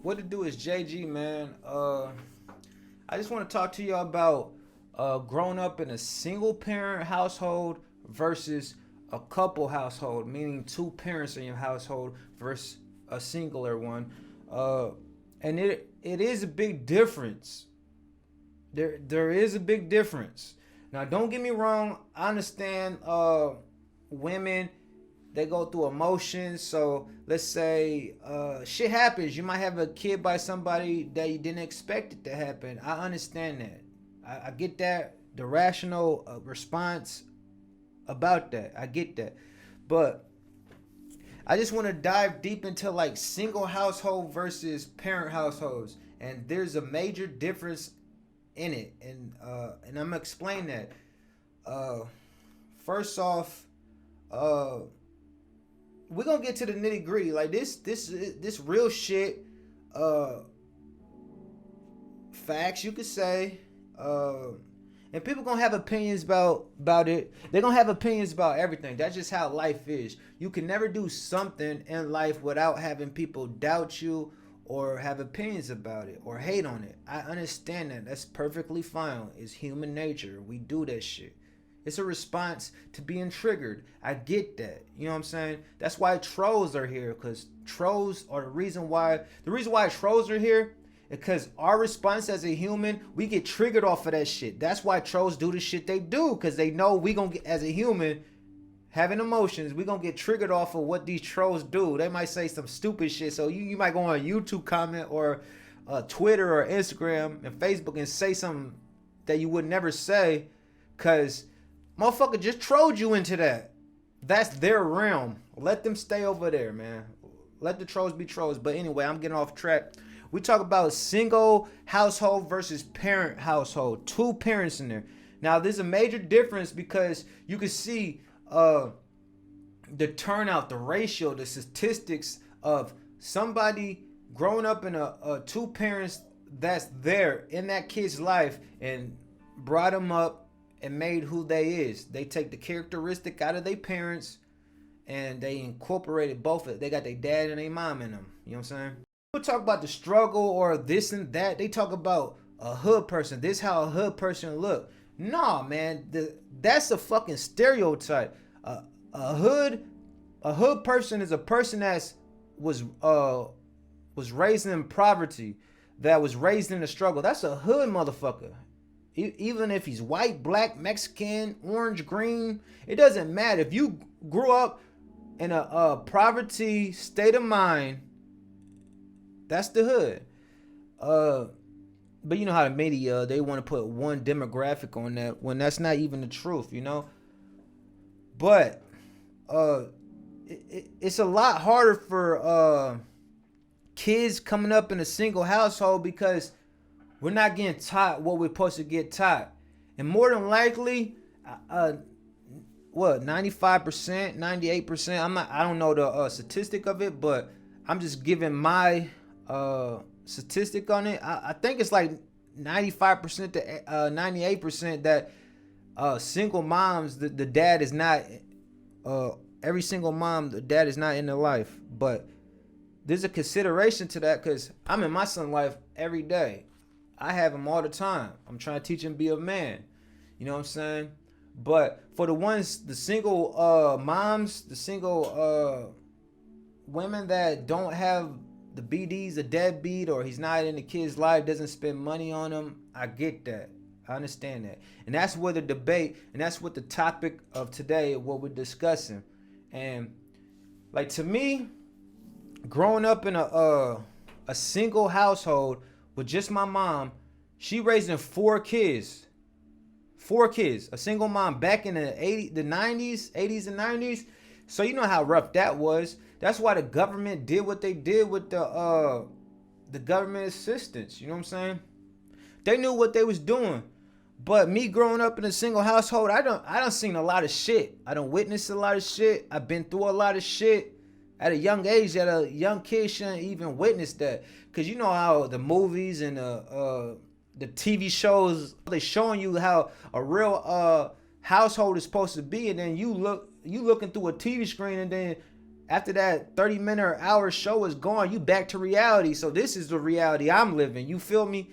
What to do is JG, man. I just want to talk to you about growing up in a single parent household versus a couple household, meaning two parents in your household versus a singular one. Uh, and it is a big difference. There is a big difference. Now, don't get me wrong. I understand women, they go through emotions. So let's say shit happens. You might have a kid by somebody that you didn't expect it to happen. I understand that. I get that. The rational response about that. I get that. But I just want to dive deep into like single household versus parent households. And there's a major difference in it. And I'm gonna explain that. Uh First off, uh we're gonna get to the nitty gritty. Like this real shit, uh facts you could say. And people gonna have opinions about it. They're gonna have opinions about everything. That's just how life is. You can never do something in life without having people doubt you or have opinions about it or hate on it. I understand that. That's perfectly fine. It's human nature. We do that shit. It's a response to being triggered. I get that. You know what I'm saying? That's why trolls are here, because trolls are the reason why trolls are here, because our response as a human, we get triggered off of that shit. That's why trolls do the shit they do, because they know we gonna get, as a human, having emotions, we gonna get triggered off of what these trolls do. They might say some stupid shit. So you might go on a YouTube comment or Twitter or Instagram and Facebook and say something that you would never say, because motherfucker just trolled you into that. That's their realm. Let them stay over there, man. Let the trolls be trolls. But anyway, I'm getting off track. We talk about single household versus parent household. Two parents in there. Now, there's a major difference because you can see the turnout, the ratio, the statistics of somebody growing up in a two parents that's there in that kid's life and brought them up and made who they is. They take the characteristic out of their parents and they incorporated both of it. They got their dad and their mom in them. You know what I'm saying? People talk about the struggle or this and that. They talk about a hood person. This how a hood person look. Nah, man, that's a fucking stereotype. A hood person is a person that was raised in poverty, that was raised in the struggle. That's a hood motherfucker. Even if he's white, black, Mexican, orange, green, it doesn't matter. If you grew up in a poverty state of mind, that's the hood. But you know how the media, they want to put one demographic on that when that's not even the truth, you know? But it's a lot harder for kids coming up in a single household because we're not getting taught what we're supposed to get taught. And more than likely, 95%, 98%, I don't know the statistic of it, but I'm just giving my statistic on it. I think it's like 95% to 98% that single moms, the dad is not, every single mom, the dad is not in their life. But there's a consideration to that because I'm in my son's life every day. I have him all the time. I'm trying to teach him to be a man. You know what I'm saying? But for the single moms, the single women that don't have the BD's a deadbeat or he's not in the kid's life, doesn't spend money on them, I get that. I understand that. And that's where the debate, and that's what the topic of today, what we're discussing. And like to me, growing up in a single household with just my mom, she raising four kids. A single mom back in the 80s and 90s. So you know how rough that was. That's why the government did what they did with the government assistance. You know what I'm saying? They knew what they was doing. But me growing up in a single household, I don't seen a lot of shit. I don't witness a lot of shit. I've been through a lot of shit at a young age that a young kid shouldn't even witness that. Cause you know how the movies and the TV shows, they showing you how a real household is supposed to be, and then you looking through a TV screen, and then After that 30-minute or hour show is gone, you back to reality. So this is the reality I'm living. You feel me?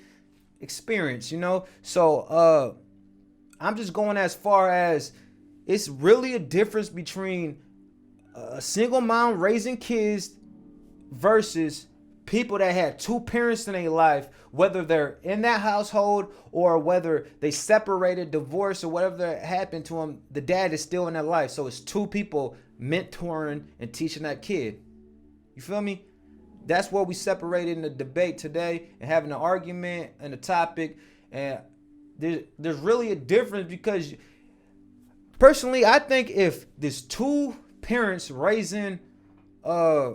Experience, you know? So I'm just going as far as it's really a difference between a single mom raising kids versus people that had two parents in their life, whether they're in that household or whether they separated, divorced, or whatever happened to them. The dad is still in their life. So it's two people mentoring and teaching that kid. You feel me? That's what we separated in the debate today and having an argument and a topic. And there's really a difference because personally, I think if there's two parents raising a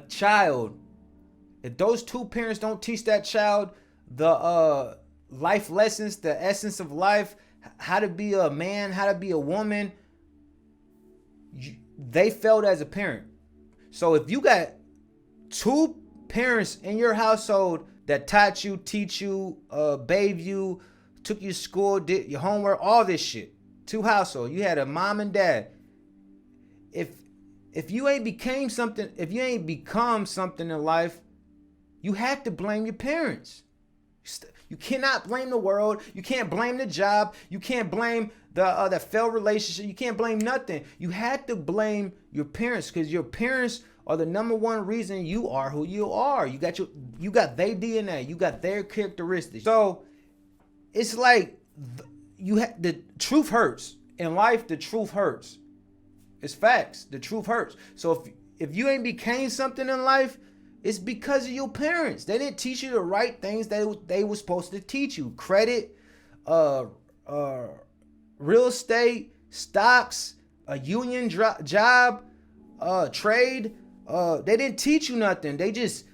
child, if those two parents don't teach that child the life lessons, the essence of life, how to be a man, how to be a woman, they failed as a parent. So if you got two parents in your household that taught you, teach you, bathe you, took you to school, did your homework, all this shit, two households, you had a mom and dad. If you ain't become something in life, you have to blame your parents. You cannot blame the world. You can't blame the job. You can't blame the failed relationship. You can't blame nothing. You have to blame your parents because your parents are the number one reason you are who you are. You got their DNA. You got their characteristics. So it's like the truth hurts in life. The truth hurts. It's facts. The truth hurts. So if you ain't became something in life, it's because of your parents. They didn't teach you the right things that they were supposed to teach you. Credit, real estate, stocks, a union job, trade. They didn't teach you nothing. They just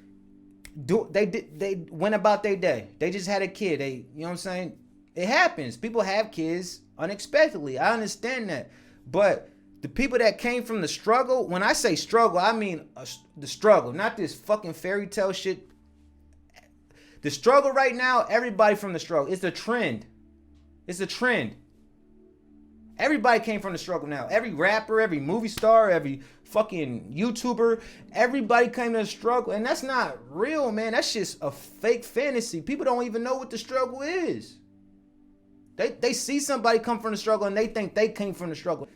they went about their day. They just had a kid. You know what I'm saying? It happens. People have kids unexpectedly. I understand that. But the people that came from the struggle, when I say struggle, I mean the struggle, not this fucking fairy tale shit. The struggle right now, everybody from the struggle. It's a trend. It's a trend. Everybody came from the struggle now. Every rapper, every movie star, every fucking YouTuber, everybody came to the struggle. And that's not real, man. That's just a fake fantasy. People don't even know what the struggle is. They see somebody come from the struggle and they think they came from the struggle.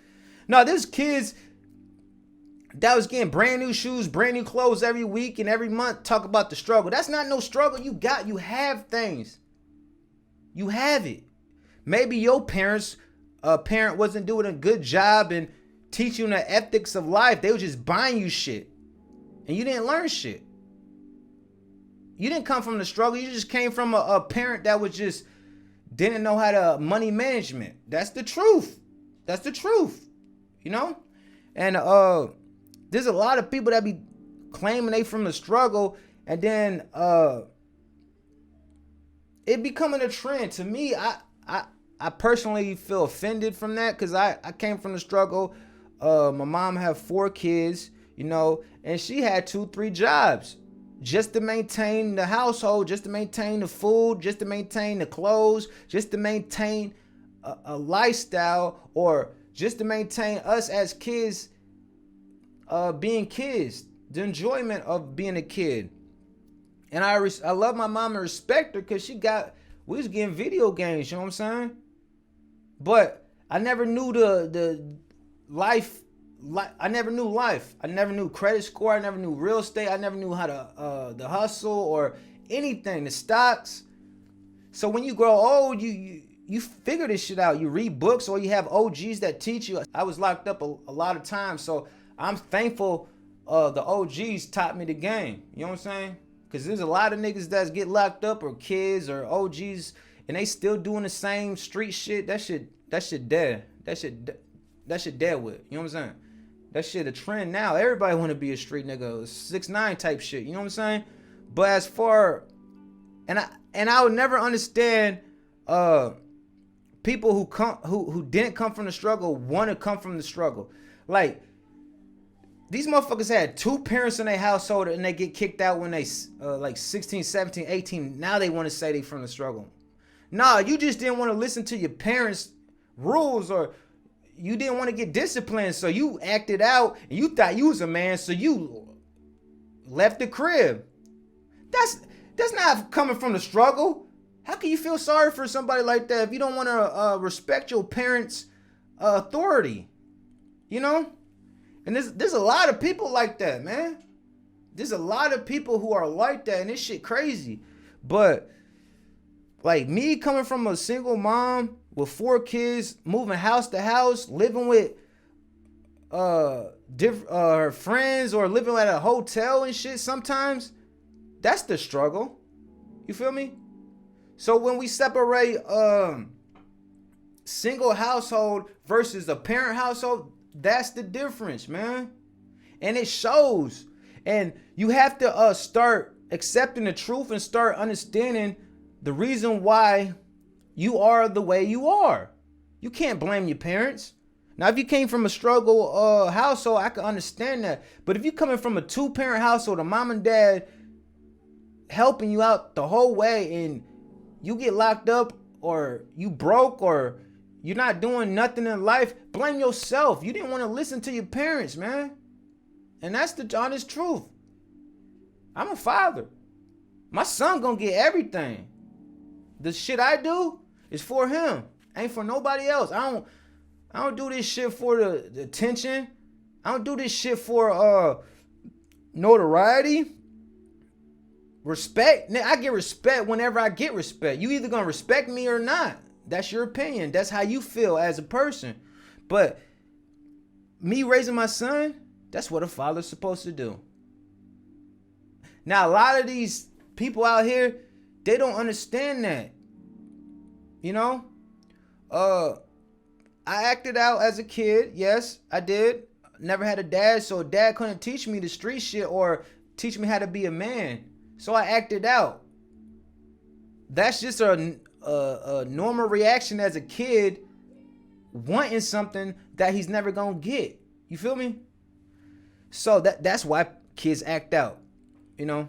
No, there's kids that was getting brand new shoes, brand new clothes every week and every month talk about the struggle. That's not no struggle. You have things. You have it. Maybe your parent wasn't doing a good job in teaching you the ethics of life. They were just buying you shit. And you didn't learn shit. You didn't come from the struggle. You just came from a parent that was just didn't know how to money management. That's the truth. That's the truth. You know? And there's a lot of people that be claiming they from the struggle and then it becoming a trend. To me, I personally feel offended from that because I came from the struggle. My mom had 4 kids, you know, and she had 2-3 jobs just to maintain the household, just to maintain the food, just to maintain the clothes, just to maintain a lifestyle, or just to maintain us as kids being kids, the enjoyment of being a kid. And I love my mom and respect her because we was getting video games, you know what I'm saying? But I never knew the life. I never knew life. I never knew credit score. I never knew real estate. I never knew how to the hustle or anything, the stocks. So when you grow old, you figure this shit out. You read books or you have OGs that teach you. I was locked up a lot of times, so I'm thankful the OGs taught me the game. You know what I'm saying? Because there's a lot of niggas that get locked up or kids or OGs and they still doing the same street shit. That shit dead. That shit dead with. You know what I'm saying? That shit a trend now. Everybody want to be a street nigga, 6ix9ine type shit. You know what I'm saying? But as far, and I would never understand people who didn't come from the struggle want to come from the struggle. Like, these motherfuckers had 2 parents in their household and they get kicked out when they like 16, 17, 18. Now they want to say they from the struggle. Nah, you just didn't want to listen to your parents' rules, or you didn't want to get disciplined, so you acted out and you thought you was a man, so you left the crib. That's not coming from the struggle. How can you feel sorry for somebody like that if you don't want to respect your parents' authority? You know? And there's a lot of people like that, man. There's a lot of people who are like that, and this shit crazy. But like me coming from a single mom with 4 kids, moving house to house, living with her friends or living at a hotel and shit sometimes, that's the struggle. You feel me? So when we separate single household versus a parent household, that's the difference, man. And it shows. And you have to start accepting the truth and start understanding the reason why you are the way you are. You can't blame your parents. Now, if you came from a struggle household, I can understand that. But if you're coming from a 2-parent household, a mom and dad helping you out the whole way, and you get locked up or you broke or you're not doing nothing in life, blame yourself. You didn't want to listen to your parents, man. And that's the honest truth. I'm a father. My son gonna get everything. The shit I do is for him, ain't for nobody else. I don't do this shit for the attention. I don't do this shit for notoriety. Respect. I get respect whenever I get respect. You either gonna respect me or not. That's your opinion. That's how you feel as a person. But me raising my son, that's what a father's supposed to do. Now, a lot of these people out here, they don't understand that. You know? I acted out as a kid. Yes, I did. Never had a dad, so dad couldn't teach me the street shit or teach me how to be a man. So I acted out. That's just a normal reaction as a kid wanting something that he's never gonna get. You feel me? So that's why kids act out, you know?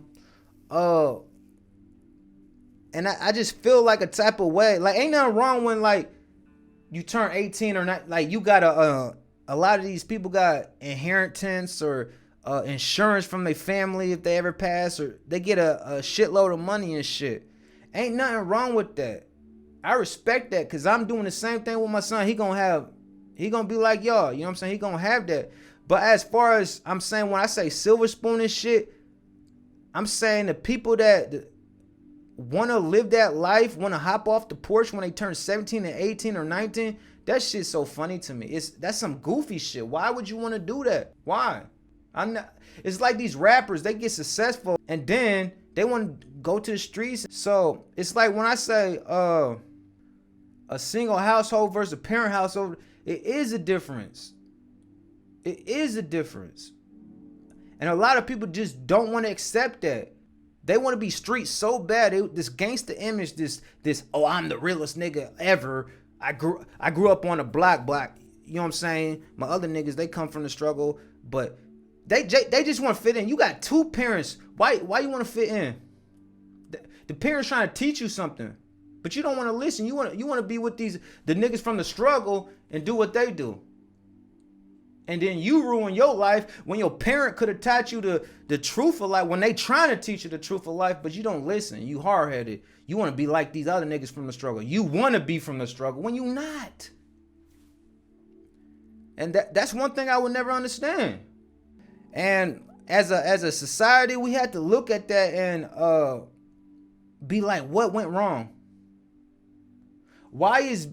And I just feel like a type of way. Like, ain't nothing wrong when, like, you turn 18 or not. Like, you got a lot of these people got inheritance or insurance from their family if they ever pass, or they get a shitload of money and shit. Ain't nothing wrong with that. I respect that, because I'm doing the same thing with my son. He gonna be like y'all, you know what I'm saying? He gonna have that. But as far as I'm saying, when I say silver spoon and shit, I'm saying the people that want to live that life, want to hop off the porch when they turn 17 and 18 or 19, that shit's so funny to me. That's some goofy shit. Why would you want to do that? Why? It's like these rappers, they get successful and then they want to go to the streets. So it's like when I say a single household versus a parent household, it is a difference. It is a difference. And a lot of people just don't want to accept that. They want to be street so bad. This gangster image, this oh, I'm the realest nigga ever. I grew up on a block. You know what I'm saying? My other niggas, they come from the struggle, but they just want to fit in. You got 2 parents. Why you want to fit in? The parents trying to teach you something, but you don't want to listen. You want to be with the niggas from the struggle and do what they do. And then you ruin your life when your parent could have taught you the truth of life, when they trying to teach you the truth of life, but you don't listen. You hard-headed. You want to be like these other niggas from the struggle. You want to be from the struggle when you not. And that's one thing I would never understand. And as a society, we had to look at that and be like, what went wrong? Why is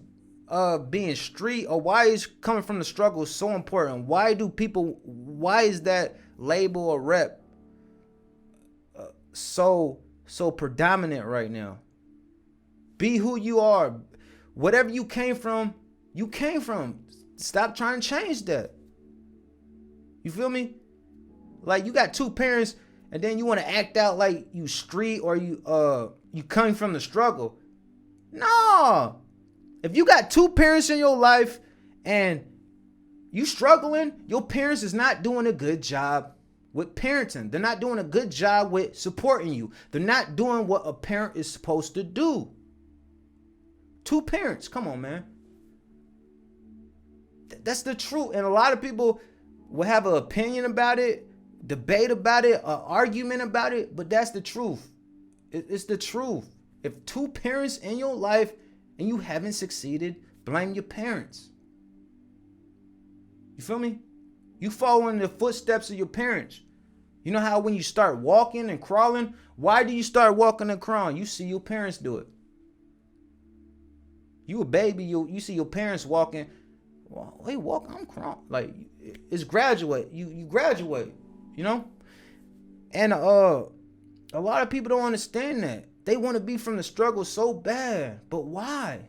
being street, or why is coming from the struggle so important? Why is that label or rep so predominant right now? Be who you are. Whatever you came from, you came from. Stop trying to change that. You feel me? Like, you got 2 parents and then you want to act out like you street or you coming from the struggle. No. If you got 2 parents in your life and you struggling, your parents is not doing a good job with parenting. They're not doing a good job with supporting you. They're not doing what a parent is supposed to do. 2 parents, come on, man. That's the truth. And a lot of people will have an opinion about it, debate about it, an argument about it, but that's the truth. It's the truth. If two parents in your life and you haven't succeeded, blame your parents. You feel me? You follow in the footsteps of your parents. You know how when you start walking and crawling, why do you start walking and crawling? You see your parents do it. You a baby, you see your parents walking. Well, they walk, I'm crawling. Like, it's graduate. You graduate, you know? And a lot of people don't understand that. They want to be from the struggle so bad. But why?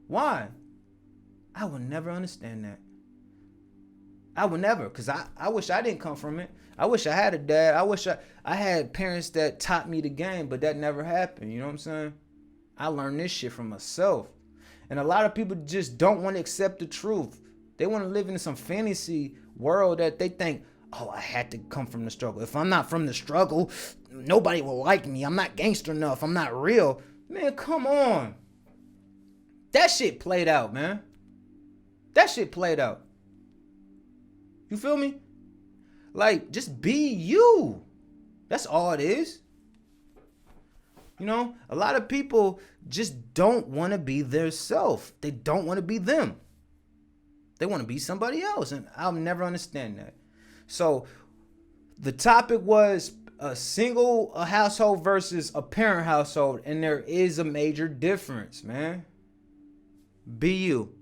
Why? I will never understand that. I would never, because I wish I didn't come from it. I wish I had a dad. I wish I had parents that taught me the game, but that never happened. You know what I'm saying? I learned this shit from myself. And a lot of people just don't want to accept the truth. They want to live in some fantasy world that they think, oh, I had to come from the struggle. If I'm not from the struggle, nobody will like me. I'm not gangster enough. I'm not real. Man, come on. That shit played out, man. That shit played out. You feel me? Like, just be you. That's all it is. You know, a lot of people just don't want to be their self. They don't want to be them. They want to be somebody else. And I'll never understand that. So the topic was a single household versus a parent household. And there is a major difference, man. Be you.